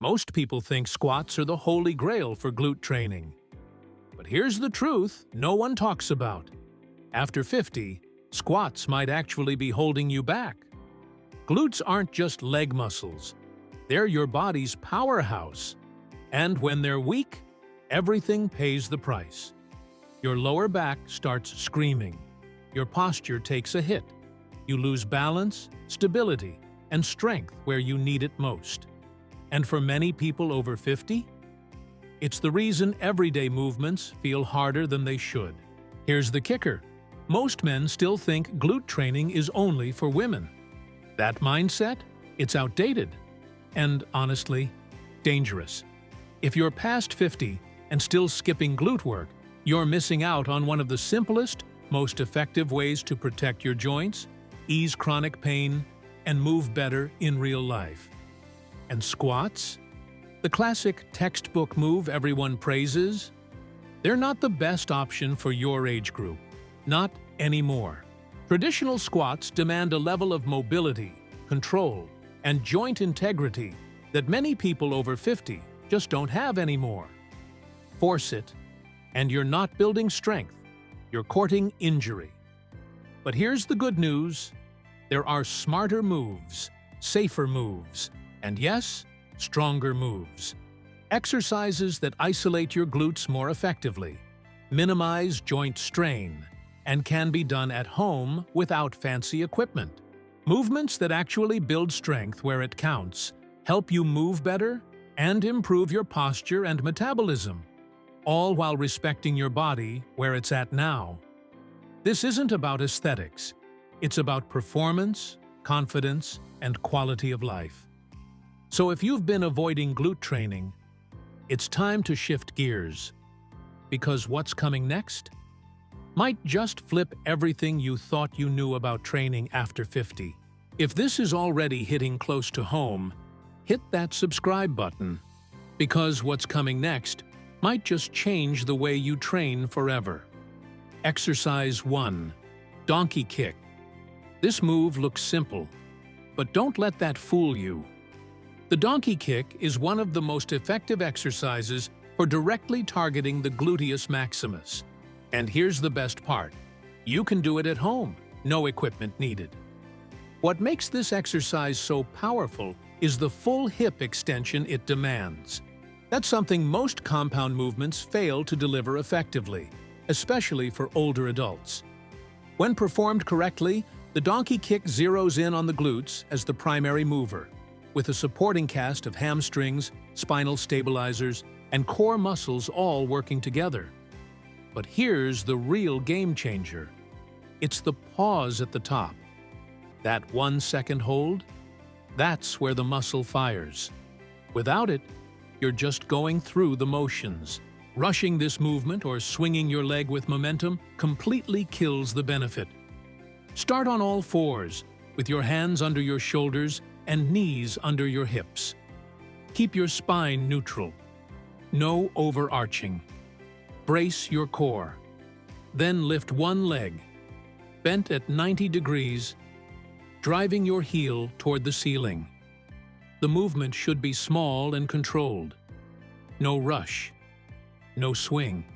Most people think squats are the holy grail for glute training. But here's the truth no one talks about. After 50, squats might actually be holding you back. Glutes aren't just leg muscles. They're your body's powerhouse. And when they're weak, everything pays the price. Your lower back starts screaming. Your posture takes a hit. You lose balance, stability, and strength where you need it most. And for many people over 50, it's the reason everyday movements feel harder than they should. Here's the kicker. Most men still think glute training is only for women. That mindset? It's outdated. And honestly, dangerous. If you're past 50 and still skipping glute work, you're missing out on one of the simplest, most effective ways to protect your joints, ease chronic pain, and move better in real life. And squats? The classic textbook move everyone praises? They're not the best option for your age group. Not anymore. Traditional squats demand a level of mobility, control, and joint integrity that many people over 50 just don't have anymore. Force it, and you're not building strength, you're courting injury. But here's the good news. There are smarter moves, safer moves, and yes, stronger moves. Exercises that isolate your glutes more effectively, minimize joint strain, and can be done at home without fancy equipment. Movements that actually build strength where it counts, help you move better, and improve your posture and metabolism, all while respecting your body where it's at now. This isn't about aesthetics. It's about performance, confidence, and quality of life. So if you've been avoiding glute training, it's time to shift gears. Because what's coming next might just flip everything you thought you knew about training after 50. If this is already hitting close to home, hit that subscribe button. Because what's coming next might just change the way you train forever. Exercise 1. Donkey kick. This move looks simple, but don't let that fool you. The donkey kick is one of the most effective exercises for directly targeting the gluteus maximus. And here's the best part. You can do it at home, no equipment needed. What makes this exercise so powerful is the full hip extension it demands. That's something most compound movements fail to deliver effectively, especially for older adults. When performed correctly, the donkey kick zeroes in on the glutes as the primary mover, with a supporting cast of hamstrings, spinal stabilizers, and core muscles all working together. But here's the real game changer. It's the pause at the top. That 1 second hold? That's where the muscle fires. Without it, you're just going through the motions. Rushing this movement or swinging your leg with momentum completely kills the benefit. Start on all fours, with your hands under your shoulders and knees under your hips. Keep your spine neutral. No overarching. Brace your core. Then lift one leg, bent at 90 degrees, driving your heel toward the ceiling. The movement should be small and controlled. No rush. No swing.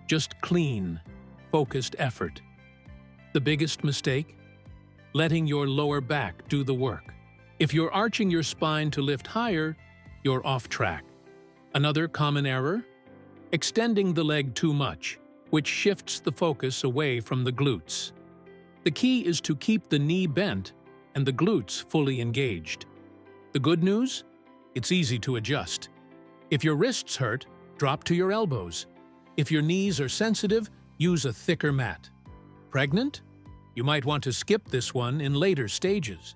Just clean, focused effort. The biggest mistake? Letting your lower back do the work. If you're arching your spine to lift higher, you're off track. Another common error? Extending the leg too much, which shifts the focus away from the glutes. The key is to keep the knee bent and the glutes fully engaged. The good news? It's easy to adjust. If your wrists hurt, drop to your elbows. If your knees are sensitive, use a thicker mat. Pregnant? You might want to skip this one in later stages.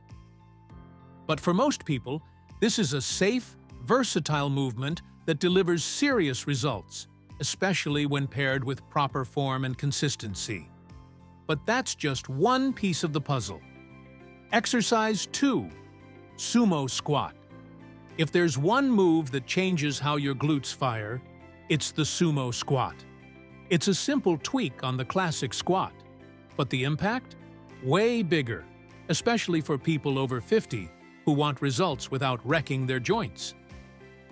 But for most people, this is a safe, versatile movement that delivers serious results, especially when paired with proper form and consistency. But that's just one piece of the puzzle. Exercise 2. Sumo squat. If there's one move that changes how your glutes fire, it's the sumo squat. It's a simple tweak on the classic squat, but the impact? Way bigger, especially for people over 50 who want results without wrecking their joints.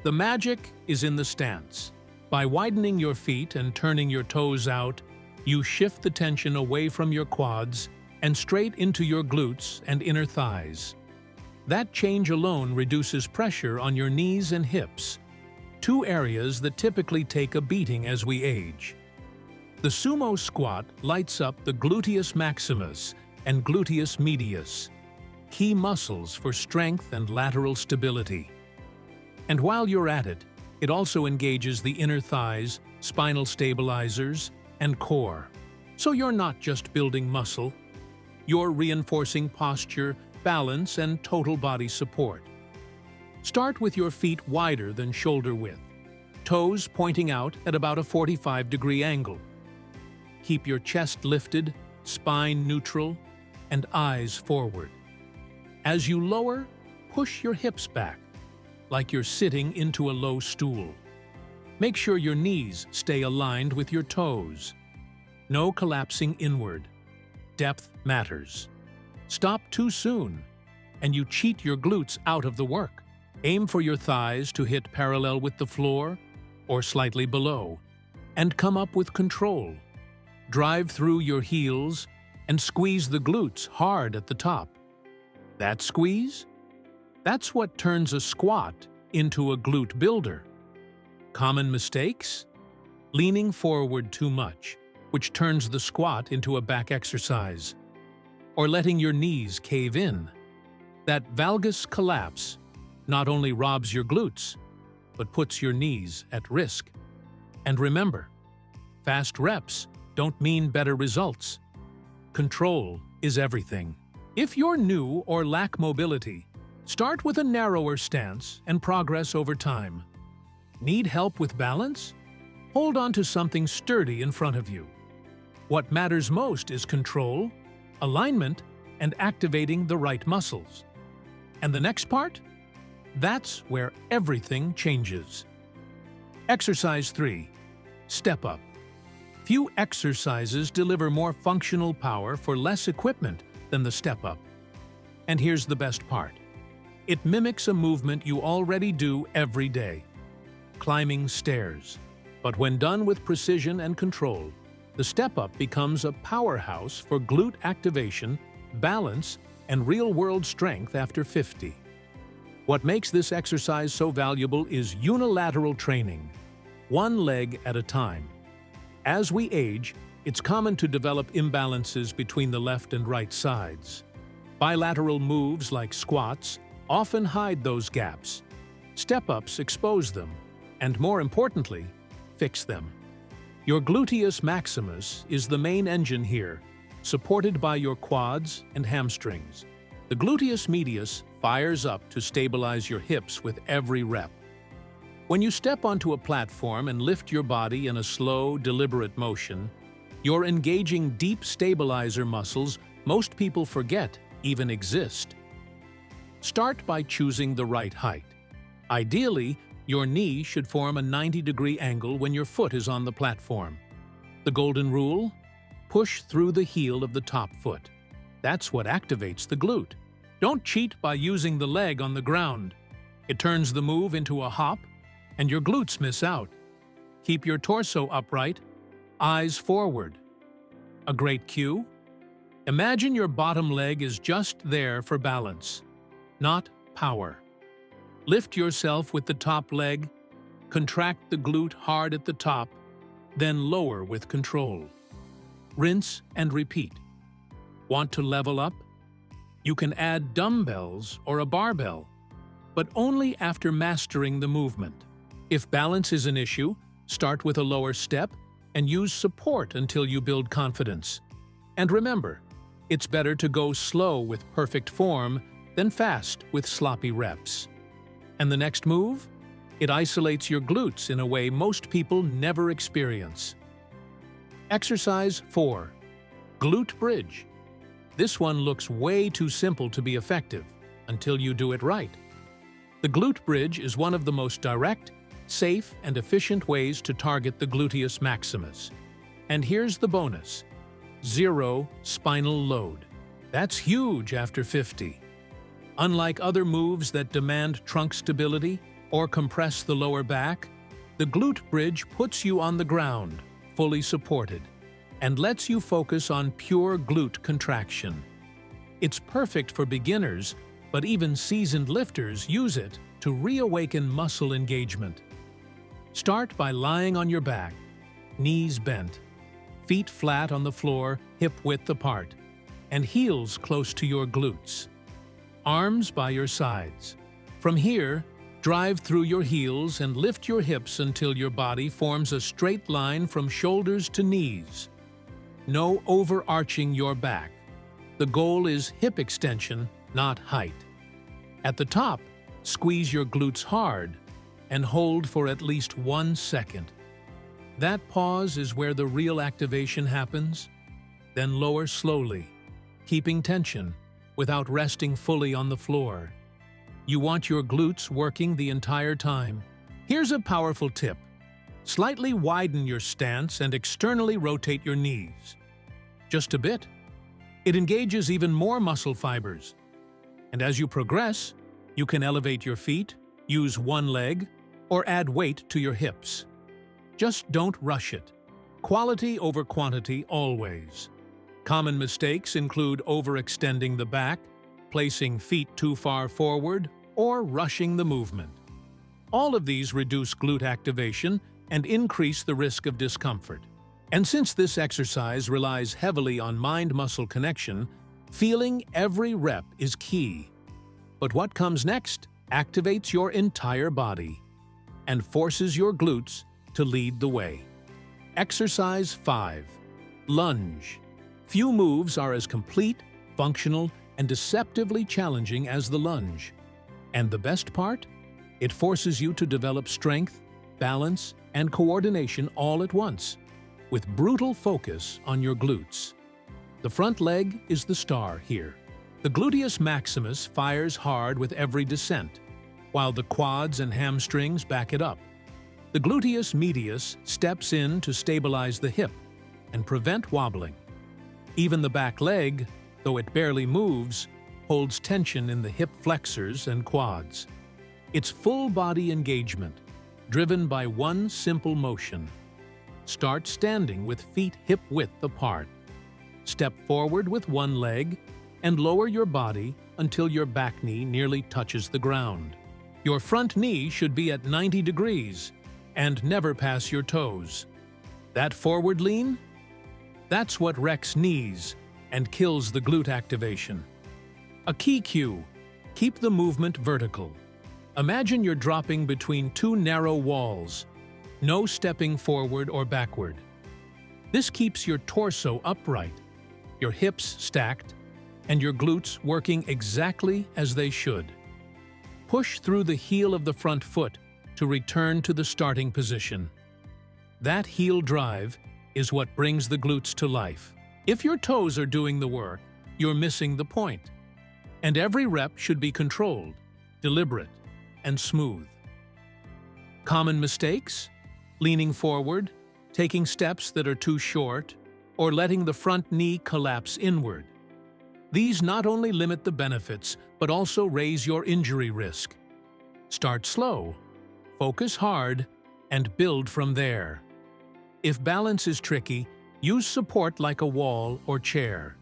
The magic is in the stance. By widening your feet and turning your toes out, you shift the tension away from your quads and straight into your glutes and inner thighs. That change alone reduces pressure on your knees and hips, two areas that typically take a beating as we age. The Sumo squat lights up the gluteus maximus and gluteus medius, key muscles for strength and lateral stability. And while you're at it, it also engages the inner thighs, spinal stabilizers, and core. So you're not just building muscle, you're reinforcing posture, balance, and total body support. Start with your feet wider than shoulder width, toes pointing out at about a 45-degree angle. Keep your chest lifted, spine neutral, and eyes forward. As you lower, push your hips back, like you're sitting into a low stool. Make sure your knees stay aligned with your toes. No collapsing inward. Depth matters. Stop too soon, and you cheat your glutes out of the work. Aim for your thighs to hit parallel with the floor or slightly below, and come up with control. Drive through your heels and squeeze the glutes hard at the top. That squeeze? That's what turns a squat into a glute builder. Common mistakes? Leaning forward too much, which turns the squat into a back exercise. Or letting your knees cave in. That valgus collapse not only robs your glutes, but puts your knees at risk. And remember, fast reps don't mean better results. Control is everything. If you're new or lack mobility, start with a narrower stance and progress over time. Need help with balance? Hold on to something sturdy in front of you. What matters most is control, alignment, and activating the right muscles. And the next part? That's where everything changes. Exercise 3. Step up. Few exercises deliver more functional power for less equipment than the step up. And here's the best part. It mimics a movement you already do every day. Climbing stairs. But when done with precision and control, the step-up becomes a powerhouse for glute activation, balance, and real-world strength after 50. What makes this exercise so valuable is unilateral training, one leg at a time. As we age, it's common to develop imbalances between the left and right sides. Bilateral moves like squats often hide those gaps. Step-ups expose them, and more importantly, fix them. Your gluteus maximus is the main engine here, supported by your quads and hamstrings. The gluteus medius fires up to stabilize your hips with every rep. When you step onto a platform and lift your body in a slow, deliberate motion, you're engaging deep stabilizer muscles most people forget even exist. Start by choosing the right height. Ideally, your knee should form a 90-degree angle when your foot is on the platform. The golden rule? Push through the heel of the top foot. That's what activates the glute. Don't cheat by using the leg on the ground. It turns the move into a hop, and your glutes miss out. Keep your torso upright, eyes forward. A great cue? Imagine your bottom leg is just there for balance, not power. Lift yourself with the top leg, contract the glute hard at the top, then lower with control. Rinse and repeat. Want to level up? You can add dumbbells or a barbell, but only after mastering the movement. If balance is an issue, start with a lower step and use support until you build confidence. And remember, it's better to go slow with perfect form than fast with sloppy reps. And the next move? It isolates your glutes in a way most people never experience. Exercise 4. Glute bridge. This one looks way too simple to be effective until you do it right. The glute bridge is one of the most direct, safe, and efficient ways to target the gluteus maximus. And here's the bonus. 0 spinal load. That's huge after 50. Unlike other moves that demand trunk stability, or compress the lower back, the glute bridge puts you on the ground, fully supported, and lets you focus on pure glute contraction. It's perfect for beginners, but even seasoned lifters use it to reawaken muscle engagement. Start by lying on your back, knees bent, feet flat on the floor, hip-width apart, and heels close to your glutes. Arms by your sides. From here, drive through your heels and lift your hips until your body forms a straight line from shoulders to knees. No overarching your back. The goal is hip extension, not height. At the top, squeeze your glutes hard and hold for at least 1 second. That pause is where the real activation happens. Then lower slowly, keeping tension without resting fully on the floor. You want your glutes working the entire time. Here's a powerful tip. Slightly widen your stance and externally rotate your knees. Just a bit. It engages even more muscle fibers. And as you progress, you can elevate your feet, use one leg, or add weight to your hips. Just don't rush it. Quality over quantity always. Common mistakes include overextending the back, placing feet too far forward, or rushing the movement. All of these reduce glute activation and increase the risk of discomfort. And since this exercise relies heavily on mind-muscle connection, feeling every rep is key. But what comes next activates your entire body and forces your glutes to lead the way. Exercise 5. Lunge. Few moves are as complete, functional, and deceptively challenging as the lunge. And the best part? It forces you to develop strength, balance, and coordination all at once, with brutal focus on your glutes. The front leg is the star here. The gluteus maximus fires hard with every descent, while the quads and hamstrings back it up. The gluteus medius steps in to stabilize the hip and prevent wobbling. Even the back leg, though it barely moves, holds tension in the hip flexors and quads. It's full body engagement, driven by one simple motion. Start standing with feet hip-width apart. Step forward with one leg and lower your body until your back knee nearly touches the ground. Your front knee should be at 90 degrees and never pass your toes. That forward lean? That's what wrecks knees and kills the glute activation. A key cue: keep the movement vertical. Imagine you're dropping between two narrow walls. No stepping forward or backward. This keeps your torso upright, your hips stacked, and your glutes working exactly as they should. Push through the heel of the front foot to return to the starting position. That heel drive is what brings the glutes to life. If your toes are doing the work, you're missing the point. And every rep should be controlled, deliberate, and smooth. Common mistakes? Leaning forward, taking steps that are too short, or letting the front knee collapse inward. These not only limit the benefits, but also raise your injury risk. Start slow, focus hard, and build from there. If balance is tricky, use support like a wall or chair.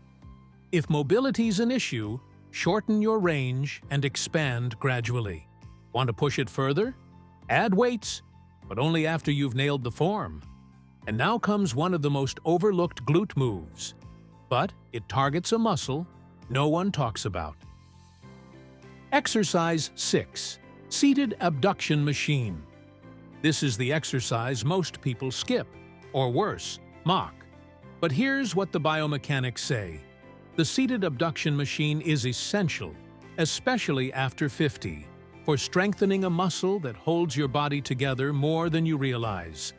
If mobility's an issue, shorten your range and expand gradually. Want to push it further? Add weights, but only after you've nailed the form. And now comes one of the most overlooked glute moves, but it targets a muscle no one talks about. Exercise 6. Seated abduction machine. This is the exercise most people skip, or worse, mock. But here's what the biomechanics say. The seated abduction machine is essential, especially after 50, for strengthening a muscle that holds your body together more than you realize,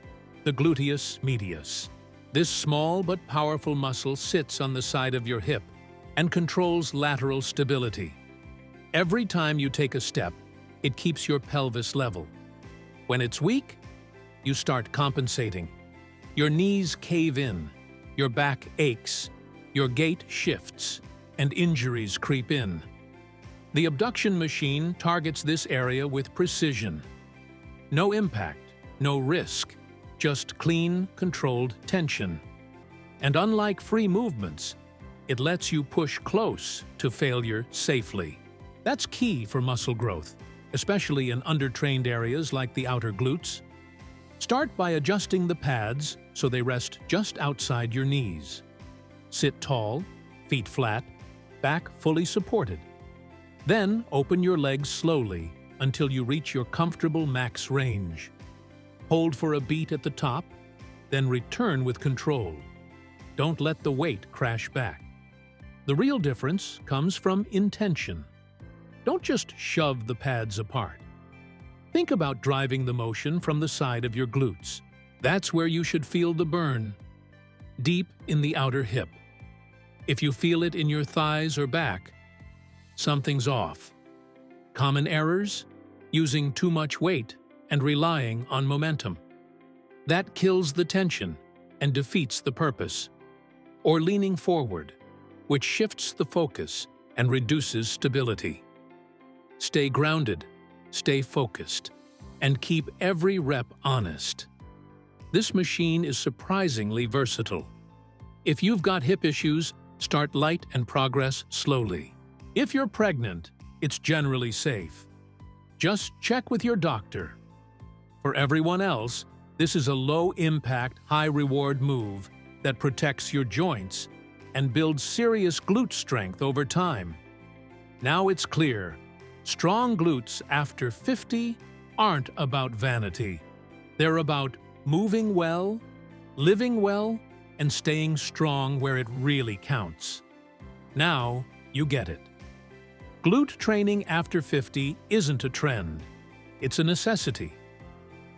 the gluteus medius. This small but powerful muscle sits on the side of your hip and controls lateral stability. Every time you take a step, it keeps your pelvis level. When it's weak, you start compensating. Your knees cave in, your back aches, your gait shifts, and injuries creep in. The abduction machine targets this area with precision. No impact, no risk, just clean, controlled tension. And unlike free movements, it lets you push close to failure safely. That's key for muscle growth, especially in undertrained areas like the outer glutes. Start by adjusting the pads so they rest just outside your knees. Sit tall, feet flat, back fully supported. Then open your legs slowly until you reach your comfortable max range. Hold for a beat at the top, then return with control. Don't let the weight crash back. The real difference comes from intention. Don't just shove the pads apart. Think about driving the motion from the side of your glutes. That's where you should feel the burn, deep in the outer hip. If you feel it in your thighs or back, something's off. Common errors? Using too much weight and relying on momentum. That kills the tension and defeats the purpose. Or leaning forward, which shifts the focus and reduces stability. Stay grounded, stay focused, and keep every rep honest. This machine is surprisingly versatile. If you've got hip issues, start light and progress slowly. If you're pregnant, it's generally safe. Just check with your doctor. For everyone else, this is a low-impact, high-reward move that protects your joints and builds serious glute strength over time. Now it's clear, strong glutes after 50 aren't about vanity. They're about moving well, living well, and staying strong where it really counts. Now you get it. Glute training after 50 isn't a trend. It's a necessity.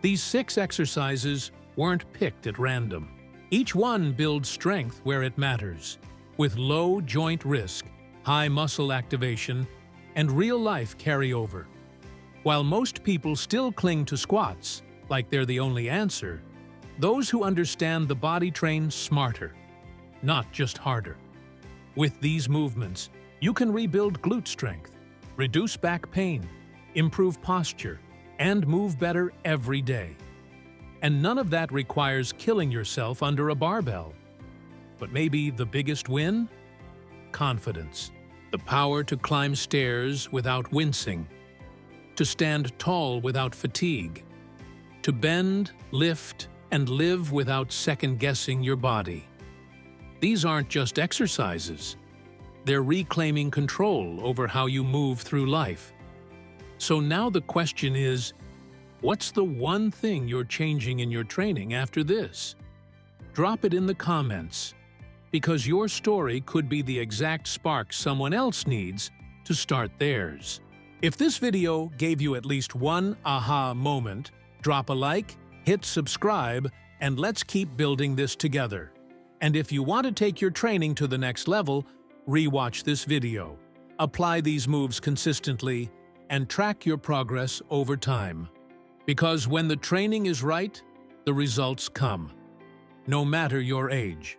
These 6 exercises weren't picked at random. Each one builds strength where it matters, with low joint risk, high muscle activation, and real-life carryover. While most people still cling to squats, like they're the only answer, those who understand the body train smarter, not just harder. With these movements, you can rebuild glute strength, reduce back pain, improve posture, and move better every day. And none of that requires killing yourself under a barbell. But maybe the biggest win? Confidence. The power to climb stairs without wincing, to stand tall without fatigue, to bend, lift, and live without second-guessing your body. These aren't just exercises. They're reclaiming control over how you move through life. So now the question is, what's the one thing you're changing in your training after this? Drop it in the comments, because your story could be the exact spark someone else needs to start theirs. If this video gave you at least one aha moment, drop a like, hit subscribe, and let's keep building this together. And if you want to take your training to the next level, re-watch this video. Apply these moves consistently and track your progress over time. Because when the training is right, the results come, no matter your age.